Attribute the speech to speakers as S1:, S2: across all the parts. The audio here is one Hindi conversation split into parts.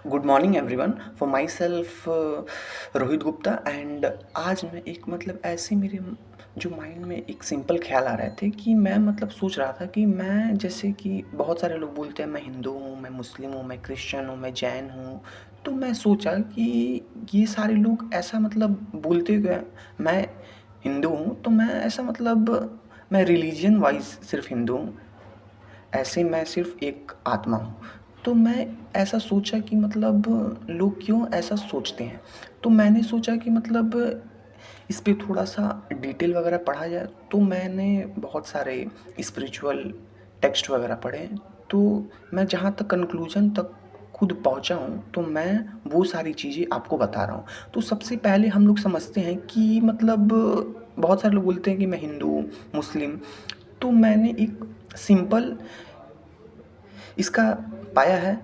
S1: Good morning everyone. For my self Rohit Gupta. And आज मैं एक ऐसे मेरे जो माइंड में एक सिंपल ख्याल आ रहे थे कि मैं सोच रहा था कि मैं जैसे कि बहुत सारे लोग बोलते हैं मैं हिंदू हूँ, मैं मुस्लिम हूँ, मैं क्रिश्चियन हूँ, मैं जैन हूँ। तो मैं सोचा कि ये सारे लोग ऐसा बोलते हुए मैं हिंदू हूँ, तो मैं ऐसा मैं रिलीजन वाइज सिर्फ हिंदू हूँ, ऐसे मैं सिर्फ एक आत्मा हूँ। तो मैं ऐसा सोचा कि लोग क्यों ऐसा सोचते हैं। तो मैंने सोचा कि इस पे थोड़ा सा डिटेल वगैरह पढ़ा जाए। तो मैंने बहुत सारे स्पिरिचुअल टेक्स्ट वगैरह पढ़े। तो मैं जहाँ तक कंक्लूजन तक खुद पहुँचा हूँ, तो मैं वो सारी चीज़ें आपको बता रहा हूँ। तो सबसे पहले हम लोग समझते हैं कि बहुत सारे लोग बोलते हैं कि मैं हिंदू, मुस्लिम। तो मैंने एक सिंपल इसका पाया है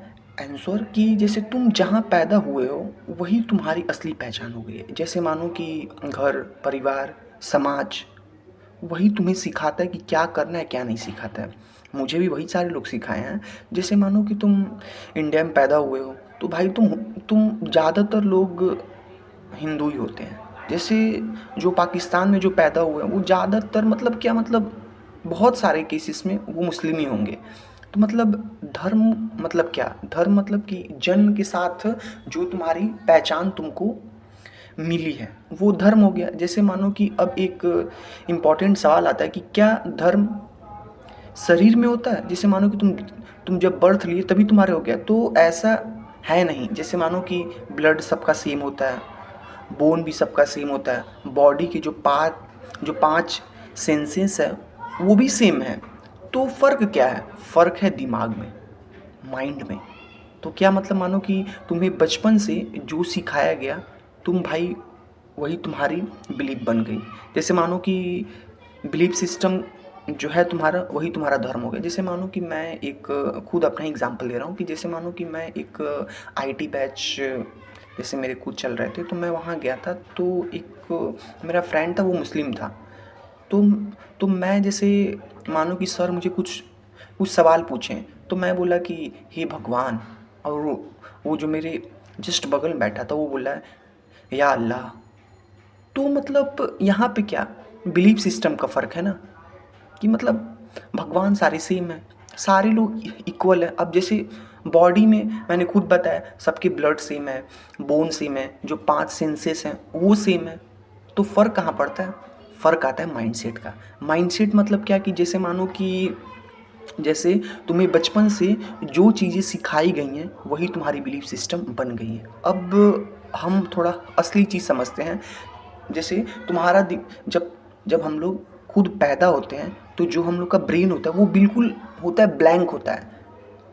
S1: आंसर कि जैसे तुम जहाँ पैदा हुए हो वही तुम्हारी असली पहचान हो गई है। जैसे मानो कि घर, परिवार, समाज वही तुम्हें सिखाता है कि क्या करना है क्या नहीं सिखाता है। मुझे भी वही सारे लोग सिखाए हैं। जैसे मानो कि तुम इंडिया में पैदा हुए हो, तो भाई तुम ज़्यादातर लोग हिंदू ही होते हैं। जैसे जो पाकिस्तान में जो पैदा हुए हैं वो ज़्यादातर बहुत सारे केसेस में वो मुस्लिम ही होंगे। तो धर्म क्या, धर्म कि जन्म के साथ जो तुम्हारी पहचान तुमको मिली है वो धर्म हो गया। जैसे मानो कि अब एक इम्पॉर्टेंट सवाल आता है कि क्या धर्म शरीर में होता है। जैसे मानो कि तुम जब बर्थ लिए तभी तुम्हारे हो गया, तो ऐसा है नहीं। जैसे मानो कि ब्लड सबका सेम होता है, बोन भी सबका सेम होता है, बॉडी के जो पांच सेंसेस है वो भी सेम है। तो फ़र्क क्या है? फ़र्क है दिमाग में, माइंड में। तो क्या मानो कि तुम्हें बचपन से जो सिखाया गया, तुम भाई वही तुम्हारी बिलीफ बन गई। जैसे मानो कि बिलीफ सिस्टम जो है तुम्हारा वही तुम्हारा धर्म हो गया। जैसे मानो कि मैं एक खुद अपना एग्जांपल ले रहा हूँ कि जैसे मानो कि मैं एक आईटी बैच जैसे मेरे कुछ चल रहे थे, तो मैं वहाँ गया था। तो एक मेरा फ्रेंड था, वो मुस्लिम था। तो तो मैं जैसे मानो कि सर मुझे कुछ कुछ सवाल पूछें, तो मैं बोला कि हे भगवान। और वो जो मेरे जस्ट बगल में बैठा था वो बोला या अल्लाह। तो यहाँ पे क्या बिलीफ सिस्टम का फ़र्क है ना, कि भगवान सारे सेम है, सारे लोग इक्वल है। अब जैसे बॉडी में मैंने खुद बताया सबके ब्लड सेम है, बोन सेम है, जो पांच सेंसेस हैं वो सेम है। तो फ़र्क कहाँ पड़ता है? फ़र्क आता है माइंडसेट का। माइंडसेट क्या कि जैसे मानो कि जैसे तुम्हें बचपन से जो चीज़ें सिखाई गई हैं वही तुम्हारी बिलीफ सिस्टम बन गई है। अब हम थोड़ा असली चीज़ समझते हैं। जैसे तुम्हारा जब जब हम लोग खुद पैदा होते हैं तो जो हम लोग का ब्रेन होता है वो बिल्कुल होता है, ब्लैंक होता है।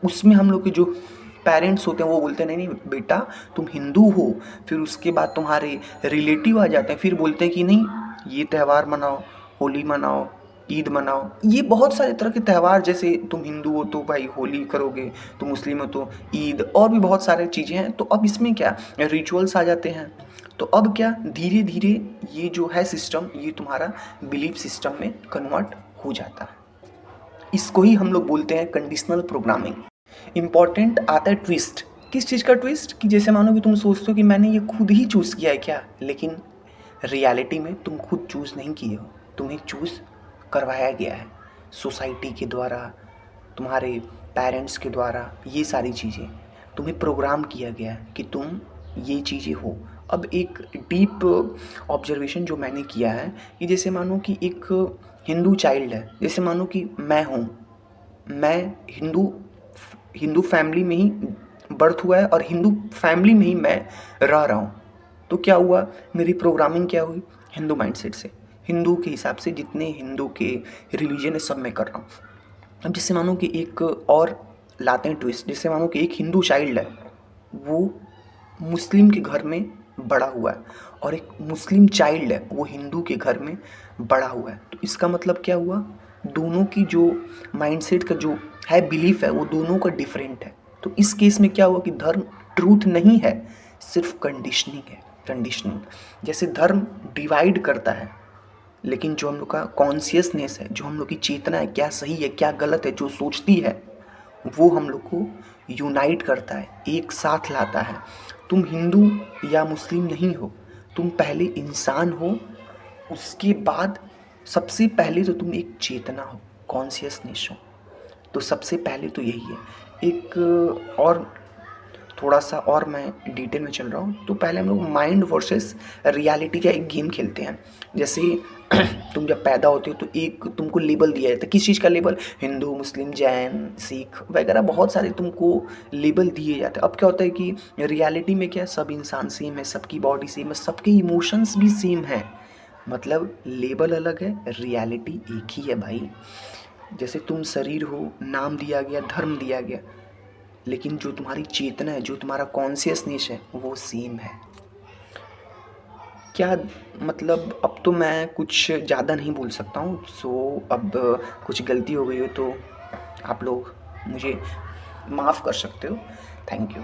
S1: उसमें हम लोग के जो पेरेंट्स होते हैं वो बोलते हैं नहीं नहीं बेटा तुम हिंदू हो। फिर उसके बाद तुम्हारे रिलेटिव आ जाते हैं, फिर बोलते हैं कि नहीं ये त्यौहार मनाओ, होली मनाओ, ईद मनाओ। ये बहुत सारे तरह के त्यौहार, जैसे तुम हिंदू हो तो भाई होली करोगे, तुम मुस्लिम हो तो ईद, और भी बहुत सारे चीज़ें हैं। तो अब इसमें क्या रिचुअल्स आ जाते हैं। तो अब क्या धीरे धीरे ये जो है सिस्टम ये तुम्हारा बिलीफ सिस्टम में कन्वर्ट हो जाता है। इसको ही हम लोग बोलते हैं कंडीशनल प्रोग्रामिंग। इम्पॉर्टेंट आता है ट्विस्ट। किस चीज़ का ट्विस्ट? कि जैसे मानो कि तुम सोचते हो कि मैंने ये खुद ही चूज़ किया है क्या, लेकिन रियलिटी में तुम खुद चूज़ नहीं किए हो, तुम्हें चूज़ करवाया गया है सोसाइटी के द्वारा, तुम्हारे पेरेंट्स के द्वारा। ये सारी चीज़ें तुम्हें प्रोग्राम किया गया है कि तुम ये चीज़ें हो। अब एक डीप ऑब्जर्वेशन जो मैंने किया है कि जैसे मानो कि एक हिंदू चाइल्ड है, जैसे मानो कि मैं हूँ, मैं हिंदू हिंदू फैमिली में ही बर्थ हुआ है और हिंदू फैमिली में ही मैं रह रहा हूँ। तो क्या हुआ, मेरी प्रोग्रामिंग क्या हुई? हिंदू माइंडसेट से, हिंदू के हिसाब से जितने हिंदू के रिलीजन है सब मैं कर रहा हूँ। अब जैसे मानो कि एक और लाते हैं ट्विस्ट। जैसे मानो कि एक हिंदू चाइल्ड है, वो मुस्लिम के घर में बड़ा हुआ है, और एक मुस्लिम चाइल्ड है वो हिंदू के घर में बड़ा हुआ है। तो इसका क्या हुआ, दोनों की जो माइंडसेट का जो है बिलीफ है वो दोनों का डिफरेंट है। तो इस केस में क्या हुआ कि धर्म ट्रूथ नहीं है, सिर्फ कंडीशनिंग है। कंडीशनिंग जैसे धर्म डिवाइड करता है, लेकिन जो हम लोग का कॉन्शियसनेस है, जो हम लोग की चेतना है, क्या सही है क्या गलत है, जो सोचती है, वो हम लोग को यूनाइट करता है, एक साथ लाता है। तुम हिंदू या मुस्लिम नहीं हो, तुम पहले इंसान हो, उसके बाद सबसे पहले तो तुम एक चेतना हो, कॉन्शियसनेस हो। तो सबसे पहले तो यही है। एक और थोड़ा सा और मैं डिटेल में चल रहा हूँ, तो पहले हम लोग माइंड वर्सेस रियलिटी का एक गेम खेलते हैं। जैसे तुम जब पैदा होते हो तो एक तुमको लेबल दिया जाता है। किस चीज़ का लेबल? हिंदू, मुस्लिम, जैन, सिख वगैरह बहुत सारे तुमको लेबल दिए जाते हैं। अब क्या होता है कि रियलिटी में क्या, सब इंसान सेम है, सबकी बॉडी सेम है, सबके इमोशंस भी सेम है। मतलब लेबल अलग है, रियलिटी एक ही है भाई। जैसे तुम शरीर हो, नाम दिया गया, धर्म दिया गया, लेकिन जो तुम्हारी चेतना है, जो तुम्हारा कॉन्शियसनेस है, वो सेम है। क्या मतलब, अब तो मैं कुछ ज़्यादा नहीं बोल सकता हूँ। अब कुछ गलती हो गई हो तो आप लोग मुझे माफ़ कर सकते हो। Thank you.